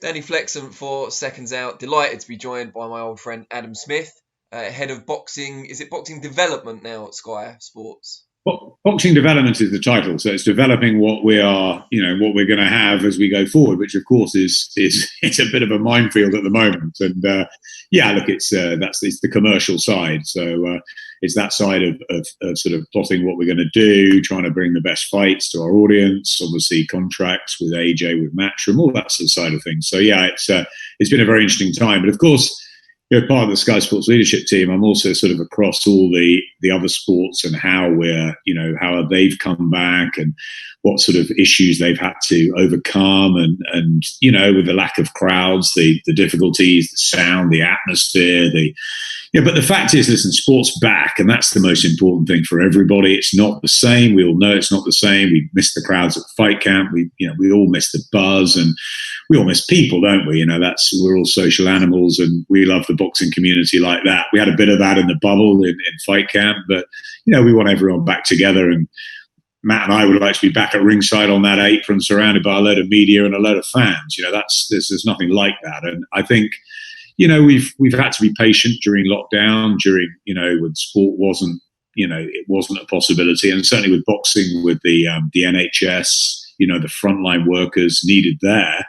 Danny Flexen for Seconds Out. Delighted to be joined by my old friend Adam Smith, head of boxing. Is it boxing development now at Sky Sports? Boxing development is the title, so it's developing what we are, what we're going to have as we go forward, which of course is it's a bit of a minefield at the moment. And yeah, look, it's the commercial side, so it's that side of sort of plotting what we're going to do, trying to bring the best fights to our audience, obviously contracts with AJ, with Matchroom, all that sort of side of things. So yeah, it's been a very interesting time, but of course, part of the Sky Sports leadership team, I'm also sort of across all the other sports and how how they've come back and what sort of issues they've had to overcome and with the lack of crowds, the difficulties, the sound, the atmosphere, but the fact is, listen, sport's back, and that's the most important thing for everybody. It's not the same. We all know it's not the same. We miss the crowds at the fight camp. We all miss the buzz, and we all miss people, don't we? We're all social animals, and we love the boxing community like that. We had a bit of that in the bubble in fight camp, but we want everyone back together. And Matt and I would like to be back at ringside on that apron, surrounded by a load of media and a load of fans. There's nothing like that, and I think. We've had to be patient during lockdown, when sport wasn't, it wasn't a possibility, and certainly with boxing, with the NHS, the frontline workers needed there.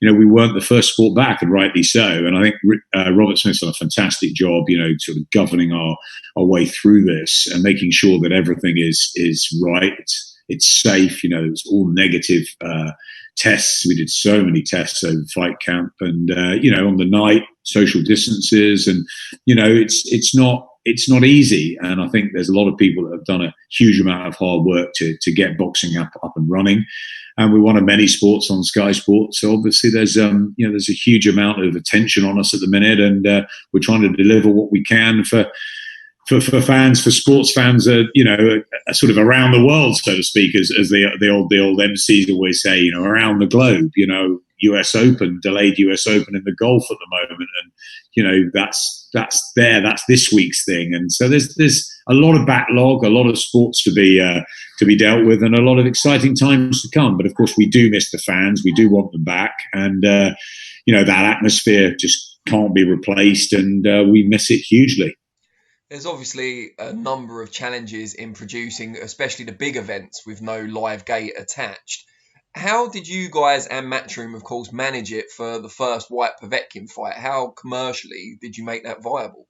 We weren't the first sport back, and rightly so. And I think Robert Smith's done a fantastic job, sort of governing our way through this and making sure that everything is right. It's safe. It's all negative tests. We did so many tests over fight camp, and on the night, social distances, and it's not easy. And I think there's a lot of people that have done a huge amount of hard work to get boxing up and running. And we're one of many sports on Sky Sports, so obviously there's a huge amount of attention on us at the minute, and we're trying to deliver what we can for fans, for sports fans, sort of around the world, so to speak, as the old MCs always say, around the globe. US Open, delayed US Open in the golf at the moment, and that's this week's thing. And so there's a lot of backlog, a lot of sports to be dealt with, and a lot of exciting times to come. But of course, we do miss the fans. We do want them back, and that atmosphere just can't be replaced, and we miss it hugely. There's obviously a number of challenges in producing, especially the big events with no live gate attached. How did you guys and Matchroom, of course, manage it for the first Whyte Povetkin fight? How commercially did you make that viable?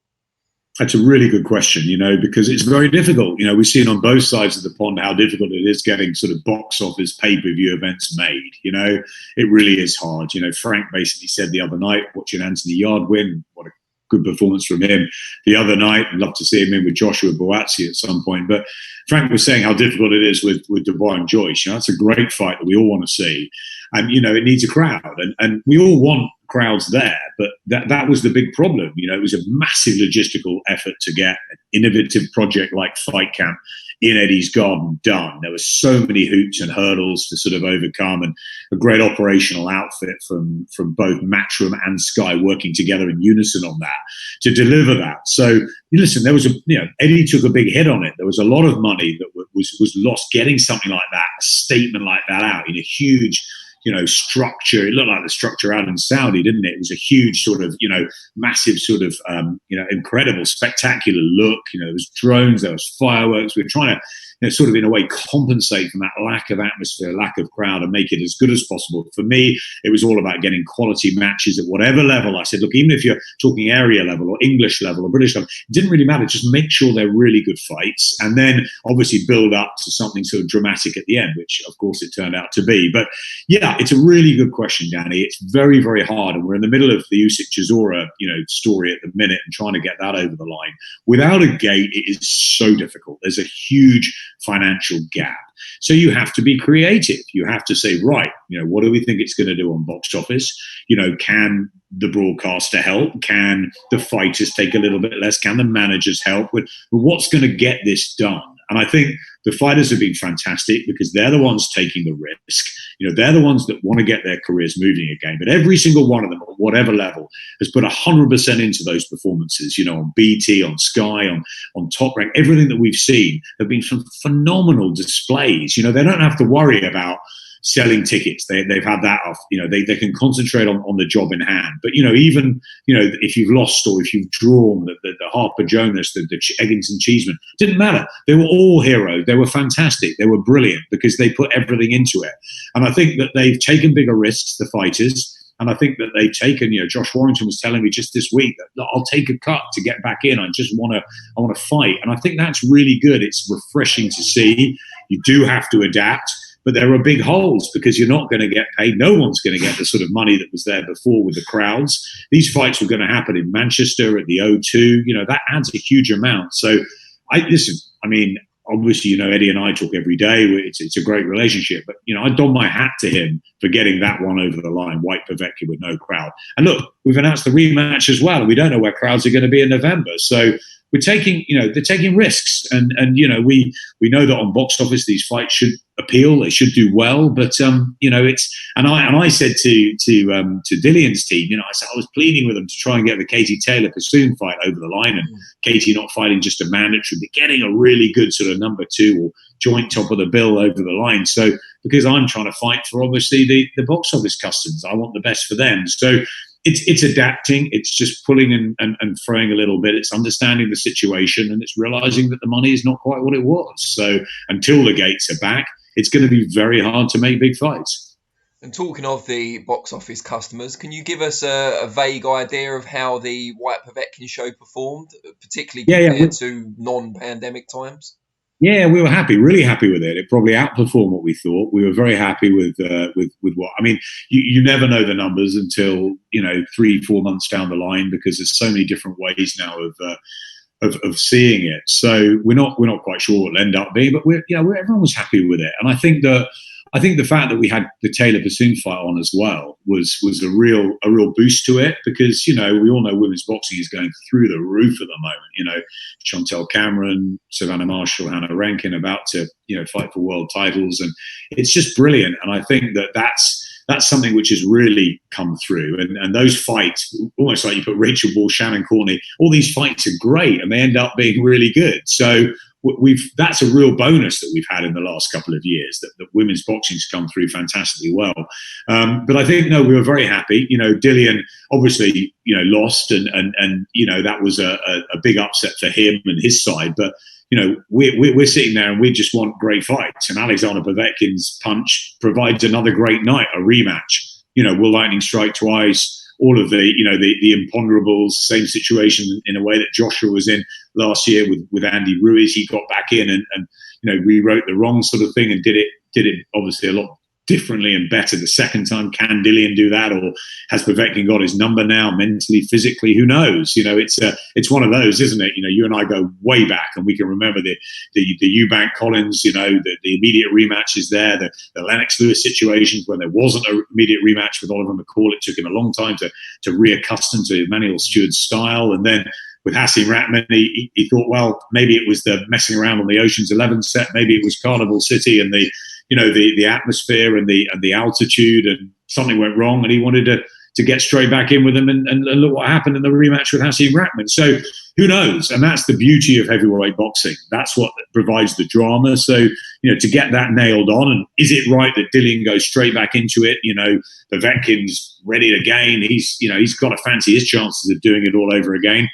That's a really good question, because it's very difficult. We've seen on both sides of the pond how difficult it is getting sort of box office pay-per-view events made. It really is hard. Frank basically said the other night, watching Anthony Yard win, what a good performance from him the other night. I'd love to see him in with Joshua Boazzi at some point. But Frank was saying how difficult it is with Dubois and Joyce. It's a great fight that we all want to see. And, it needs a crowd. And we all want crowds there. But that was the big problem. It was a massive logistical effort to get an innovative project like Fight Camp in Eddie's Garden done. There were so many hoops and hurdles to sort of overcome, and a great operational outfit from both Matchroom and Sky working together in unison on that to deliver that. So listen, there was Eddie took a big hit on it. There was a lot of money that was lost getting something like that, a statement like that out in a huge structure. It looked like the structure out in Saudi, didn't it? It was a huge sort of, massive sort of, incredible, spectacular look. There was drones, there was fireworks. We were trying to, sort of in a way compensate from that lack of atmosphere, lack of crowd, and make it as good as possible. For me, it was all about getting quality matches at whatever level. I said, look, even if you're talking area level or English level or British level, it didn't really matter. Just make sure they're really good fights, and then obviously build up to something sort of dramatic at the end, which of course it turned out to be. But yeah, it's a really good question, Danny. It's very, very hard, and we're in the middle of the Usyk Chisora, story at the minute, and trying to get that over the line. Without a gate, it is so difficult. There's a huge financial gap. So you have to be creative. You have to say, right, what do we think it's going to do on box office? Can the broadcaster help? Can the fighters take a little bit less? Can the managers help? But what's going to get this done? And I think the fighters have been fantastic because they're the ones taking the risk. They're the ones that want to get their careers moving again. But every single one of them, at whatever level, has put 100% into those performances. On BT, on Sky, on Top Rank, everything that we've seen have been some phenomenal displays. They don't have to worry about selling tickets. They've had that off. They can concentrate on the job in hand. But even if you've lost or if you've drawn, the Harper Jonas, the Eggington Cheeseman, didn't matter. They were all heroes. They were fantastic. They were brilliant because they put everything into it. And I think that they've taken bigger risks, the fighters. And I think that they've taken, Josh Warrington was telling me just this week that I'll take a cut to get back in. I want to fight. And I think that's really good. It's refreshing to see. You do have to adapt, but there are big holes because you're not going to get paid. No one's going to get the sort of money that was there before with the crowds. These fights were going to happen in Manchester at the O2. That adds a huge amount. So obviously, Eddie and I talk every day. It's a great relationship. But, I don my hat to him for getting that one over the line, Whyte Povetkin with no crowd. And look, we've announced the rematch as well. And we don't know where crowds are going to be in November. So we're taking, they're taking risks. And we know that on box office, these fights should appeal. They should do well. But, I said to Dillian's team, I was pleading with them to try and get the Katie Taylor-Pursoon fight over the line, and Katie not fighting just a mandatory, but getting a really good sort of number 2 or joint top of the bill over the line. So because I'm trying to fight for obviously the box office customers, I want the best for them. So it's adapting. It's just pulling and throwing a little bit. It's understanding the situation, and it's realizing that the money is not quite what it was. So until the gates are back, it's going to be very hard to make big fights. And talking of the box office customers, can you give us a vague idea of how the Whyte Povetkin show performed, particularly compared to non-pandemic times? Yeah, we were happy, really happy with it. It probably outperformed what we thought. We were very happy with what. I mean, you never know the numbers until 3-4 months down the line, because there's so many different ways now of seeing it. So we're not quite sure what it'll end up being, but everyone was happy with it. And I think the fact that we had the Taylor-Pursoon fight on as well was a real boost to it, because we all know women's boxing is going through the roof at the moment. Chantel Cameron, Savannah Marshall, Hannah Rankin about to fight for world titles, and it's just brilliant. And I think that's something which has really come through. And those fights, almost like you put Rachel Ball, Shannon Courtney, all these fights are great and they end up being really good. So that's a real bonus that we've had in the last couple of years, that women's boxing's come through fantastically well. But I think, we were very happy. Dillian obviously, lost and that was a big upset for him and his side. But, we're sitting there and we just want great fights. And Alexander Povetkin's punch provides another great night, a rematch. Will lightning strike twice? All of the imponderables, same situation in a way that Joshua was in last year with Andy Ruiz. He got back in and rewrote the wrong sort of thing and did it obviously a lot differently and better the second time. Can Dillian do that, or has Povetkin got his number now, mentally, physically? Who knows? It's one of those, isn't it? You and I go way back, and we can remember the Eubank Collins, the immediate rematches there, the Lennox Lewis situations when there wasn't an immediate rematch with Oliver McCall. It took him a long time to reaccustom to Emmanuel Stewart's style, and then with Hasim Ratman, he thought, well, maybe it was the messing around on the Ocean's 11 set, maybe it was Carnival City and the atmosphere and the altitude, and something went wrong, and he wanted to get straight back in with them and look what happened in the rematch with Hasim Ratman. So who knows? And that's the beauty of heavyweight boxing. That's what provides the drama. So, to get that nailed on, and is it right that Dillian goes straight back into it? Povetkin's ready again. He's got to fancy his chances of doing it all over again.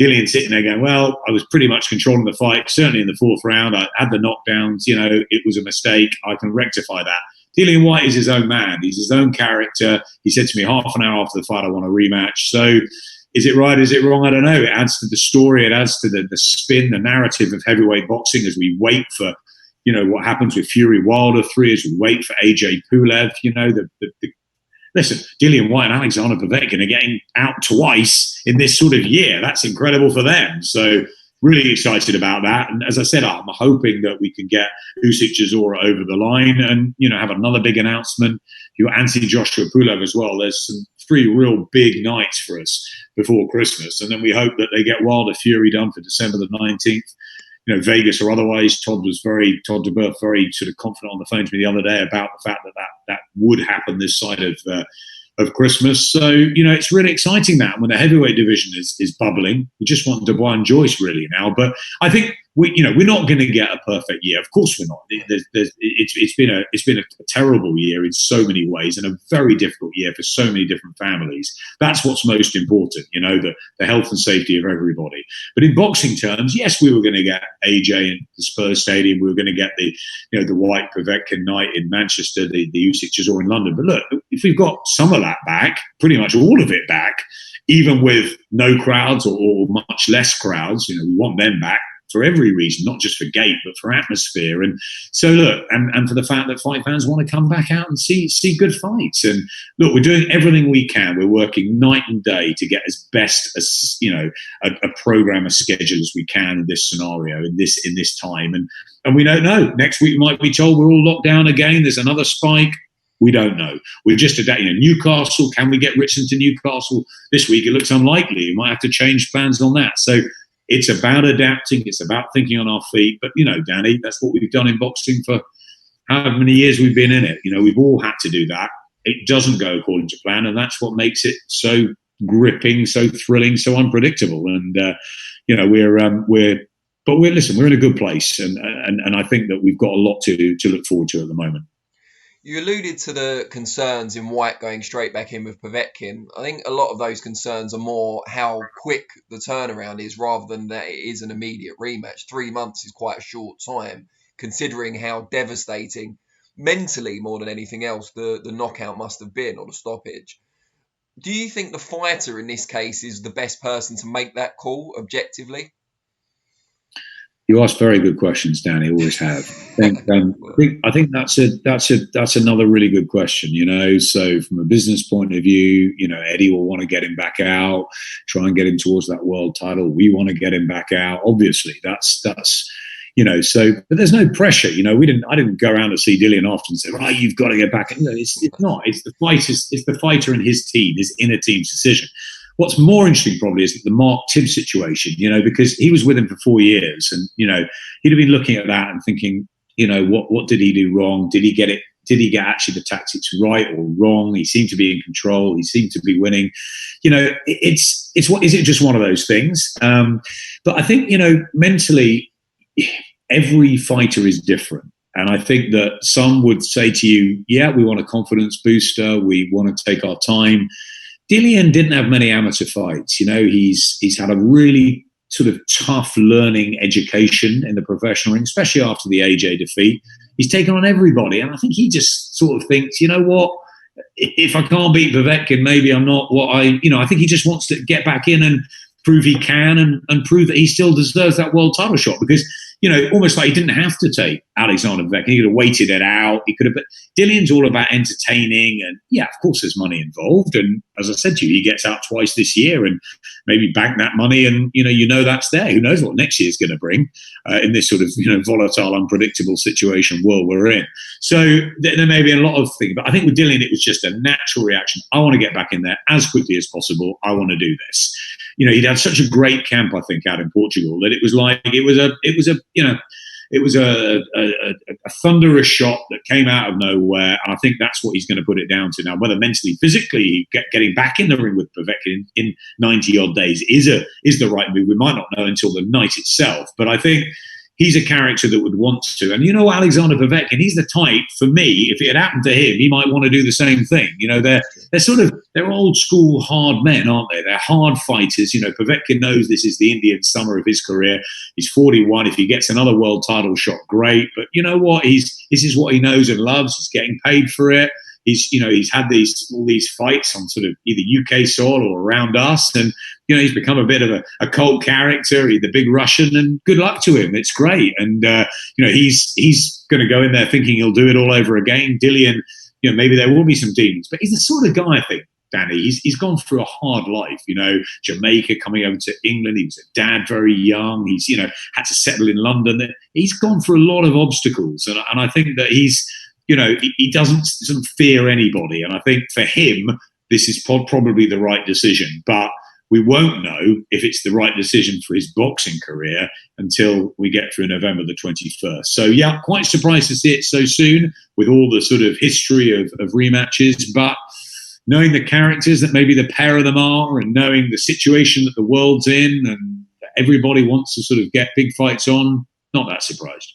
Dillian sitting there going, well, I was pretty much controlling the fight, certainly in the fourth round. I had the knockdowns, it was a mistake. I can rectify that. Dillian Whyte is his own man. He's his own character. He said to me half an hour after the fight, I want a rematch. So is it right? Is it wrong? I don't know. It adds to the story. It adds to the spin, the narrative of heavyweight boxing as we wait for, what happens with Fury Wilder 3, as we wait for AJ Pulev, Listen, Dillian Whyte and Alexander Povetkin are getting out twice in this sort of year. That's incredible for them. So really excited about that. And as I said, I'm hoping that we can get Usyk Chisora over the line and, have another big announcement. You Anthony Joshua Pulev as well. There's 3 real big nights for us before Christmas. And then we hope that they get Wilder Fury done for December the 19th. Vegas or otherwise. Todd DeBerth very sort of confident on the phone to me the other day about the fact that would happen this side of of Christmas. So, it's really exciting that when the heavyweight division is bubbling. We just want Dwayne Joyce really now. But I think we're not going to get a perfect year. Of course we're not. It's been a terrible year in so many ways, and a very difficult year for so many different families. That's what's most important, the health and safety of everybody. But in boxing terms, yes, we were going to get AJ in the Spurs Stadium. We were going to get the Whyte Povetkin night in Manchester, the Usyk Chisor in London. But look, if we've got some of that back, pretty much all of it back, even with no crowds or much less crowds, we want them back for every reason, not just for gate, but for atmosphere. And so look, and for the fact that fight fans want to come back out and see good fights. And look, we're doing everything we can. We're working night and day to get as best as, a program, a schedule as we can in this scenario, in this time. And we don't know. Next week we might be told we're all locked down again. There's another spike. We don't know. We're just adapting. Newcastle, can we get Richardson to Newcastle this week? It looks unlikely. We might have to change plans on that. So it's about adapting. It's about thinking on our feet. But, Danny, that's what we've done in boxing for however many years we've been in it. We've all had to do that. It doesn't go according to plan, and that's what makes it so gripping, so thrilling, so unpredictable. And, listen, we're in a good place. And I think that we've got a lot to look forward to at the moment. You alluded to the concerns in Whyte going straight back in with Povetkin. I think a lot of those concerns are more how quick the turnaround is rather than that it is an immediate rematch. 3 months is quite a short time, considering how devastating, mentally more than anything else, the knockout must have been, or the stoppage. Do you think the fighter in this case is the best person to make that call objectively? You ask very good questions, Danny. Always have. I think that's another really good question. So from a business point of view, Eddie will want to get him back out, try and get him towards that world title. We want to get him back out. Obviously, that's. So, but there's no pressure. I didn't go around to see Dillian after and say, right, you've got to get back. It's not. It's the fighter and his team, his inner team's decision. What's more interesting probably is the Mark Tibbs situation, because he was with him for 4 years, and he'd have been looking at that and thinking, what did he do wrong? Did he get it? Did he get actually the tactics right or wrong? He seemed to be in control. He seemed to be winning. It's what is it? Just one of those things. But I think mentally, every fighter is different. And I think that some would say to you, yeah, we want a confidence booster. We want to take our time. Dillian didn't have many amateur fights. He's had a really sort of tough learning education in the professional ring, especially after the AJ defeat. He's taken on everybody. And I think he just sort of thinks, what, if I can't beat Povetkin, maybe I'm not what I think he just wants to get back in and prove he can and prove that he still deserves that world title shot, because almost like he didn't have to take Alexander Povetkin. He could have waited it out. He could have. But Dillian's all about entertaining, and yeah, of course, there's money involved. And as I said to you, he gets out twice this year, and maybe bank that money, and that's there. Who knows what next year's going to bring in this sort of volatile, unpredictable situation world we're in. So there may be a lot of things, but I think with Dillian, it was just a natural reaction. I want to get back in there as quickly as possible. I want to do this. He'd had such a great camp, I think, out in Portugal, that it was like it was a thunderous shot that came out of nowhere, and I think that's what he's going to put it down to now. Whether mentally, physically, getting back in the ring with Povetkin in 90 odd days is the right move. We might not know until the night itself, but I think he's a character that would want to. And Alexander Povetkin, he's the type, for me, if it had happened to him, he might want to do the same thing. They're old school hard men, aren't they? They're hard fighters. Povetkin knows this is the Indian summer of his career. He's 41. If he gets another world title shot, great. But you know what? This is what he knows and loves. He's getting paid for it. He's had all these fights on sort of either UK soil or around us, and he's become a bit of a cult character. He's the big Russian, and good luck to him. It's great, and he's going to go in there thinking he'll do it all over again. Dillian, maybe there will be some demons, but he's the sort of guy, I think, Danny. He's gone through a hard life. Jamaica, coming over to England. He was a dad very young. He's had to settle in London. He's gone through a lot of obstacles, and I think that he doesn't fear anybody. And I think for him, this is probably the right decision. But we won't know if it's the right decision for his boxing career until we get through November the 21st. So, yeah, quite surprised to see it so soon with all the sort of history of rematches. But, knowing the characters that maybe the pair of them are, and knowing the situation that the world's in, and everybody wants to sort of get big fights on, not that surprised.